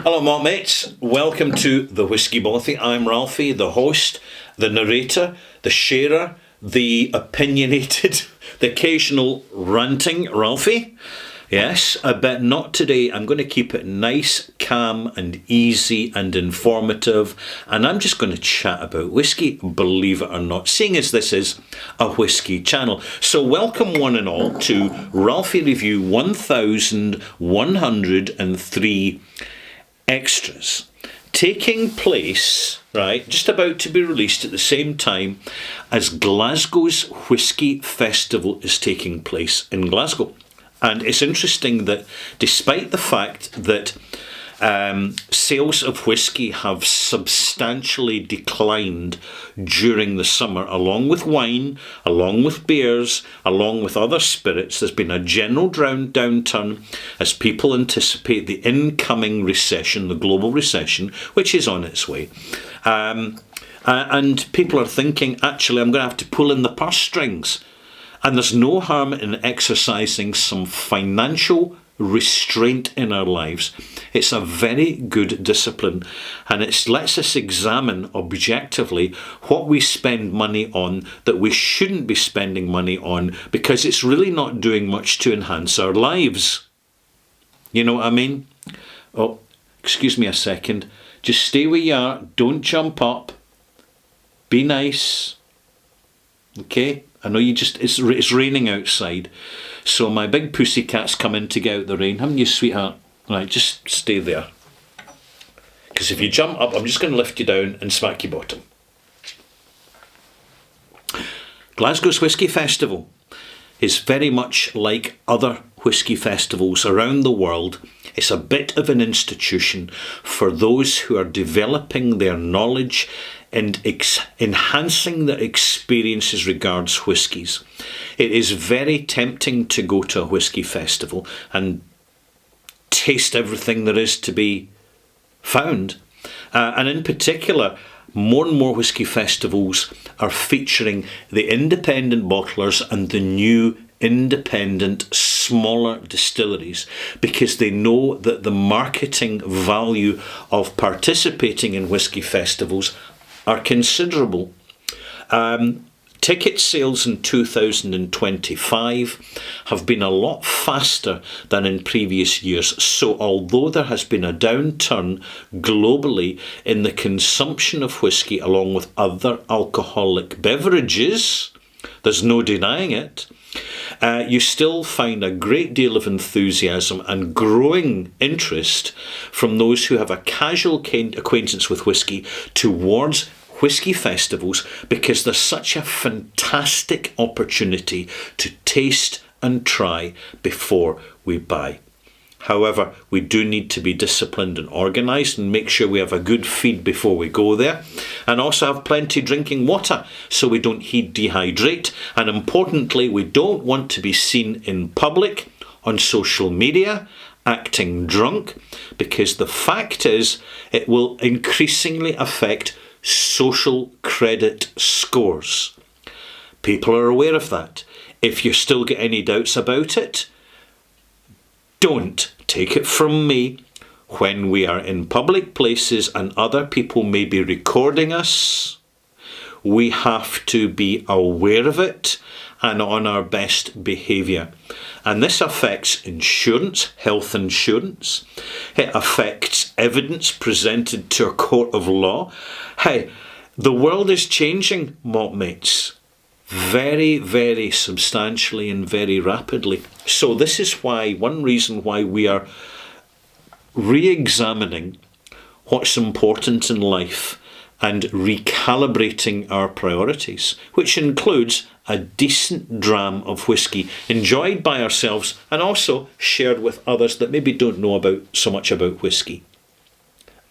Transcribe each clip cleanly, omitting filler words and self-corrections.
Hello, Mark mates. Welcome to the Whiskey Bothy. I'm Ralphie, the host, the narrator, the sharer, the opinionated, the occasional ranting Ralphie. Yes, but not today. I'm going to keep it nice, calm and easy and informative, and I'm just going to chat about whiskey, believe it or not, seeing as this is a whiskey channel. So welcome one and all to Ralphie Review 1103 Extras, taking place, right, just about to be released at the same time as Glasgow's Whisky Festival is taking place in Glasgow. And it's interesting that despite the fact that sales of whisky have substantially declined during the summer, along with wine, along with beers, along with other spirits, there's been a general downturn as people anticipate the incoming recession, the global recession, which is on its way. And people are thinking, actually, I'm going to have to pull in the purse strings. And there's no harm in exercising some financial restraint in our lives. It's a very good discipline, and it lets us examine objectively what we spend money on that we shouldn't be spending money on, because it's really not doing much to enhance our lives. You know what I mean? Oh, excuse me a second. Just stay where you are. Don't jump up. Be nice. Okay? I know it's raining outside, so my big pussycat's come in to get out the rain. Haven't you, sweetheart? Right, just stay there. Because if you jump up, I'm just going to lift you down and smack your bottom. Glasgow's Whisky Festival is very much like other whisky festivals around the world. It's a bit of an institution for those who are developing their knowledge and enhancing their experiences regards whiskies. It is very tempting to go to a whisky festival and taste everything there is to be found. And in particular, more and more whisky festivals are featuring the independent bottlers and the new independent smaller distilleries, because they know that the marketing value of participating in whisky festivals are considerable. Ticket sales in 2025 have been a lot faster than in previous years. So although there has been a downturn globally in the consumption of whisky along with other alcoholic beverages, there's no denying it, you still find a great deal of enthusiasm and growing interest from those who have a casual acquaintance with whisky towards whisky festivals, because there's such a fantastic opportunity to taste and try before we buy. However, we do need to be disciplined and organised and make sure we have a good feed before we go there, and also have plenty drinking water so we don't dehydrate. And importantly, we don't want to be seen in public on social media acting drunk, because the fact is it will increasingly affect social credit scores. People are aware of that. If you still get any doubts about it, don't take it from me. When we are in public places and other people may be recording us, we have to be aware of it and on our best behaviour. And this affects insurance, health insurance. It affects evidence presented to a court of law. Hey, the world is changing, mock mates, very, very substantially and very rapidly. So this is why, one reason why we are re-examining what's important in life and recalibrating our priorities, which includes a decent dram of whisky enjoyed by ourselves and also shared with others that maybe don't know so much about whisky.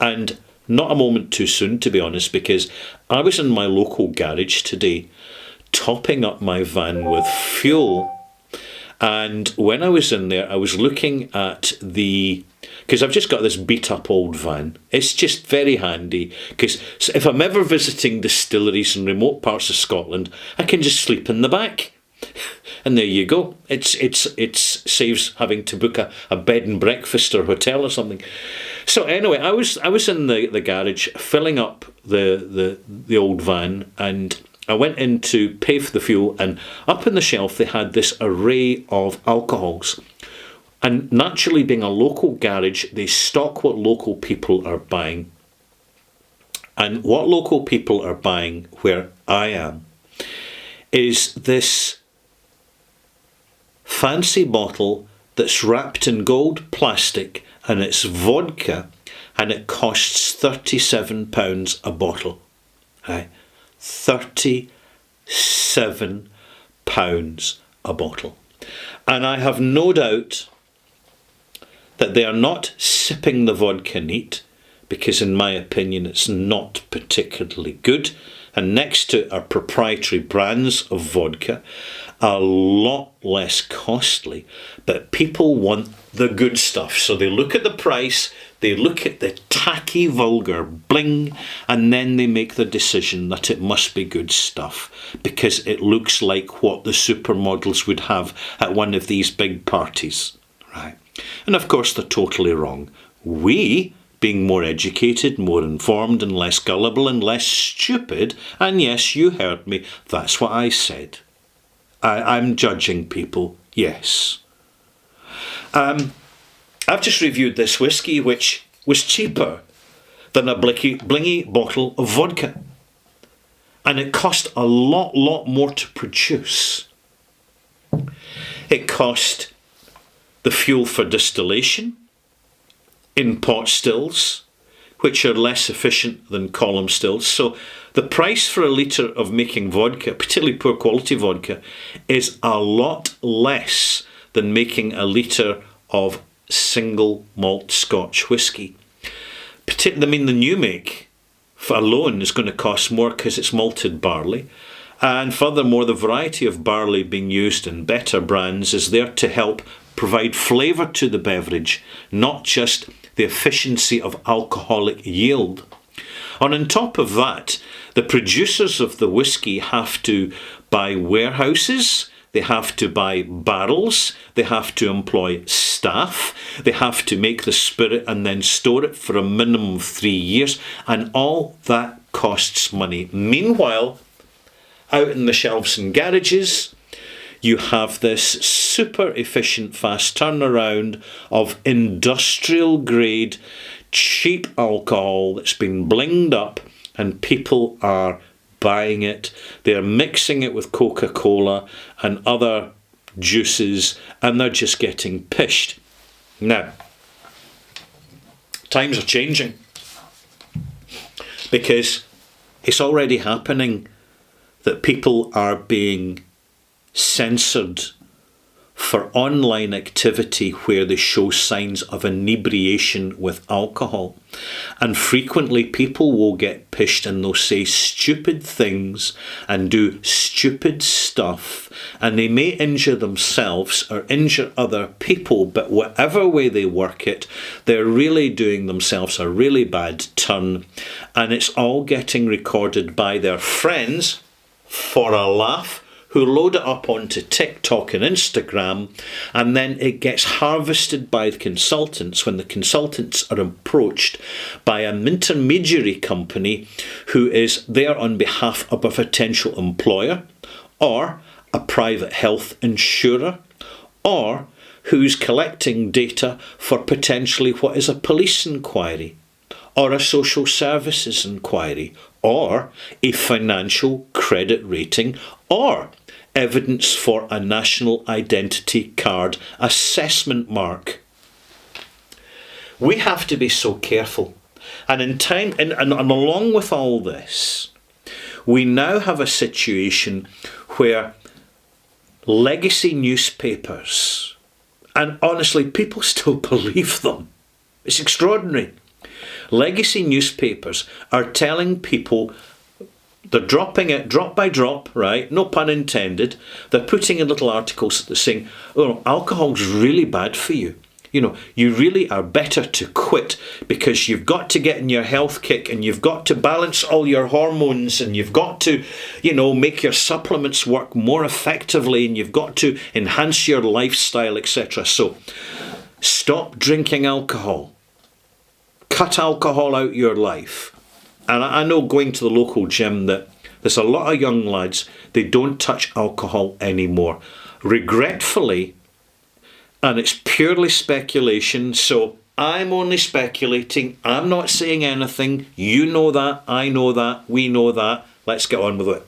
And not a moment too soon, to be honest, because I was in my local garage today topping up my van with fuel, and when I was in there I was looking at because I've just got this beat up old van. It's just very handy, because if I'm ever visiting distilleries in remote parts of Scotland, I can just sleep in the back. And there you go. It saves having to book a bed and breakfast or hotel or something. So anyway, I was in the garage filling up the old van, and I went in to pay for the fuel, and up on the shelf they had this array of alcohols. And naturally, being a local garage, they stock what local people are buying. And what local people are buying where I am is this fancy bottle that's wrapped in gold plastic, and it's vodka, and it costs £37 a bottle. Right? £37 a bottle. And I have no doubt that they are not sipping the vodka neat, because in my opinion it's not particularly good. And next to our proprietary brands of vodka, a lot less costly, but people want the good stuff. So they look at the price, they look at the tacky, vulgar bling, and then they make the decision that it must be good stuff because it looks like what the supermodels would have at one of these big parties, right? And of course they're totally wrong. We, being more educated, more informed, and less gullible and less stupid, and yes, you heard me, that's what I said. I'm judging people, yes. I've just reviewed this whiskey, which was cheaper than a blingy bottle of vodka. And it cost a lot more to produce. It cost the fuel for distillation in pot stills, which are less efficient than column stills. So the price for a litre of making vodka, particularly poor quality vodka, is a lot less than making a litre of single malt Scotch whisky. I mean, the new make alone is going to cost more because it's malted barley. And furthermore, the variety of barley being used in better brands is there to help provide flavour to the beverage, not just the efficiency of alcoholic yield. And on top of that, the producers of the whisky have to buy warehouses, they have to buy barrels, they have to employ staff, they have to make the spirit and then store it for a minimum of 3 years, and all that costs money. Meanwhile, out in the shelves and garages, you have this super efficient fast turnaround of industrial grade cheap alcohol that's been blinged up, and people are buying it. They're mixing it with Coca-Cola and other juices, and they're just getting pished. Now, times are changing because it's already happening that people are being censored for online activity where they show signs of inebriation with alcohol. And frequently people will get pished and they'll say stupid things and do stupid stuff, and they may injure themselves or injure other people, but whatever way they work it, they're really doing themselves a really bad turn, and it's all getting recorded by their friends for a laugh, who load it up onto TikTok and Instagram, and then it gets harvested by the consultants when the consultants are approached by an intermediary company who is there on behalf of a potential employer or a private health insurer, or who's collecting data for potentially what is a police inquiry or a social services inquiry or a financial credit rating or evidence for a national identity card assessment mark. We have to be so careful. And in time, and along with all this, we now have a situation where legacy newspapers, and honestly, people still believe them. It's extraordinary. Legacy newspapers are telling people, they're dropping it drop by drop, right? No pun intended. They're putting in little articles that are saying, oh, alcohol's really bad for you. you really are better to quit, because you've got to get in your health kick, and you've got to balance all your hormones, and you've got to, make your supplements work more effectively, and you've got to enhance your lifestyle, etc. So stop drinking alcohol. Cut alcohol out your life. And I know, going to the local gym, that there's a lot of young lads, they don't touch alcohol anymore. Regretfully, and it's purely speculation, so I'm only speculating. I'm not saying anything. You know that, I know that, we know that. Let's get on with it.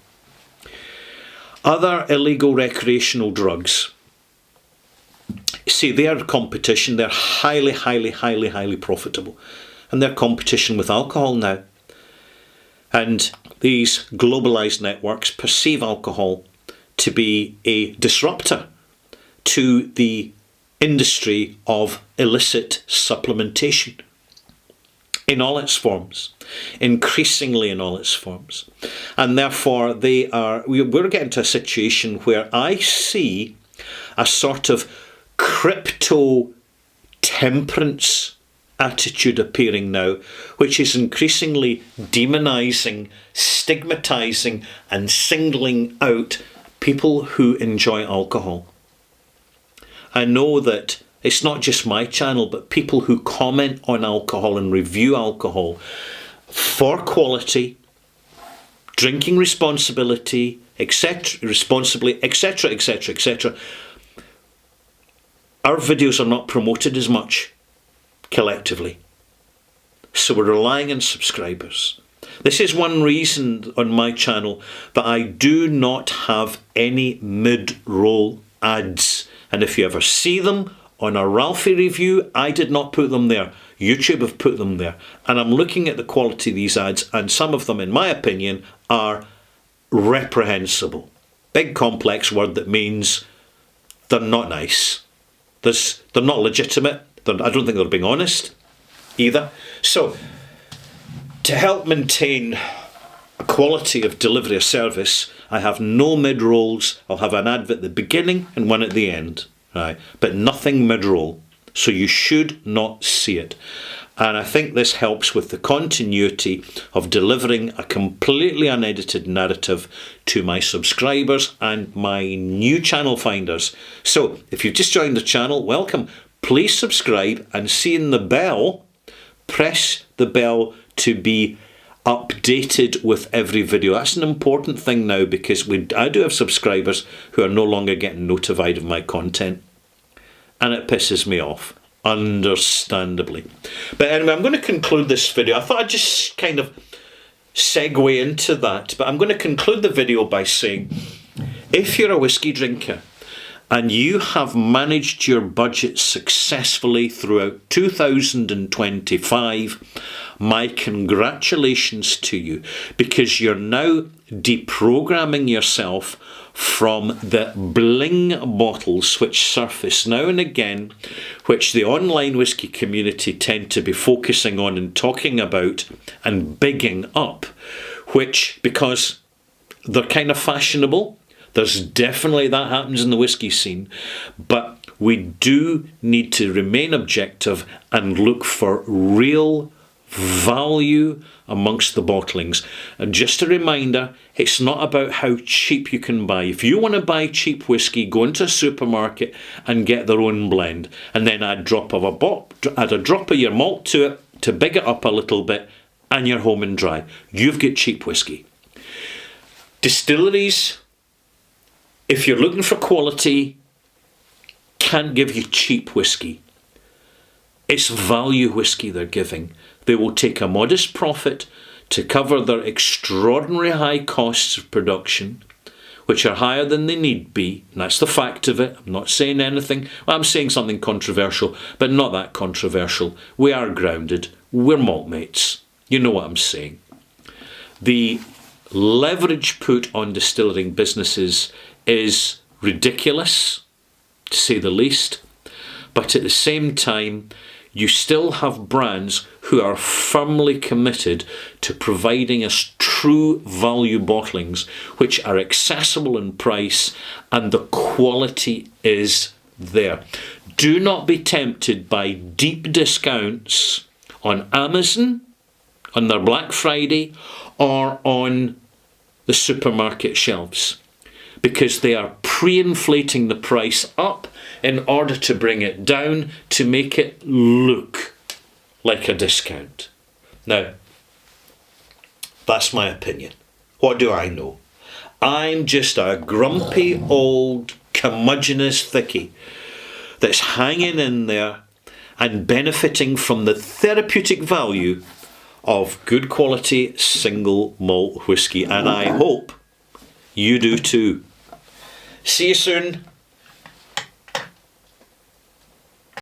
Other illegal recreational drugs. See, their competition, they're highly, highly, highly, highly profitable. And they're competition with alcohol now. And these globalised networks perceive alcohol to be a disruptor to the industry of illicit supplementation in all its forms, increasingly in all its forms. And therefore we're getting to a situation where I see a sort of crypto temperance attitude appearing now, which is increasingly demonising, stigmatising and singling out people who enjoy alcohol. I know that it's not just my channel, but people who comment on alcohol and review alcohol for quality, drinking responsibly, etc., etc. Our videos are not promoted as much collectively. So we're relying on subscribers. This is one reason on my channel that I do not have any mid-roll ads. And if you ever see them on a Ralphie review, I did not put them there. YouTube have put them there. And I'm looking at the quality of these ads, and some of them, in my opinion, are reprehensible. Big complex word that means they're not nice. They're not legitimate. I don't think they're being honest either. So, to help maintain a quality of delivery of service, I have no mid-rolls. I'll have an advert at the beginning and one at the end, right? But nothing mid-roll. So you should not see it. And I think this helps with the continuity of delivering a completely unedited narrative to my subscribers and my new channel finders. So, if you've just joined the channel, welcome. Please subscribe, and seeing the bell, press the bell to be updated with every video. That's an important thing now, because I do have subscribers who are no longer getting notified of my content. And it pisses me off, understandably. But anyway, I'm going to conclude this video. I thought I'd just kind of segue into that. But I'm going to conclude the video by saying, if you're a whiskey drinker, and you have managed your budget successfully throughout 2025, my congratulations to you, because you're now deprogramming yourself from the bling bottles which surface now and again, which the online whiskey community tend to be focusing on and talking about and bigging up, which, because they're kind of fashionable, there's definitely that happens in the whiskey scene, but we do need to remain objective and look for real value amongst the bottlings. And just a reminder, it's not about how cheap you can buy. If you want to buy cheap whiskey, go into a supermarket and get their own blend, and then add a drop of your malt to it to big it up a little bit, and you're home and dry. You've got cheap whiskey. Distilleries, if you're looking for quality, can't give you cheap whiskey. It's value whiskey they're giving. They will take a modest profit to cover their extraordinary high costs of production, which are higher than they need be. And that's the fact of it. I'm not saying anything. Well, I'm saying something controversial, but not that controversial. We are grounded. We're malt mates. You know what I'm saying. The leverage put on distilling businesses is ridiculous, to say the least. But at the same time, you still have brands who are firmly committed to providing us true value bottlings, which are accessible in price, and the quality is there. Do not be tempted by deep discounts on Amazon, on their Black Friday, or on the supermarket shelves, because they are pre-inflating the price up in order to bring it down to make it look like a discount. Now, that's my opinion. What do I know? I'm just a grumpy old curmudgeonous thickie that's hanging in there and benefiting from the therapeutic value of good quality single malt whisky, and I hope you do too. See you soon.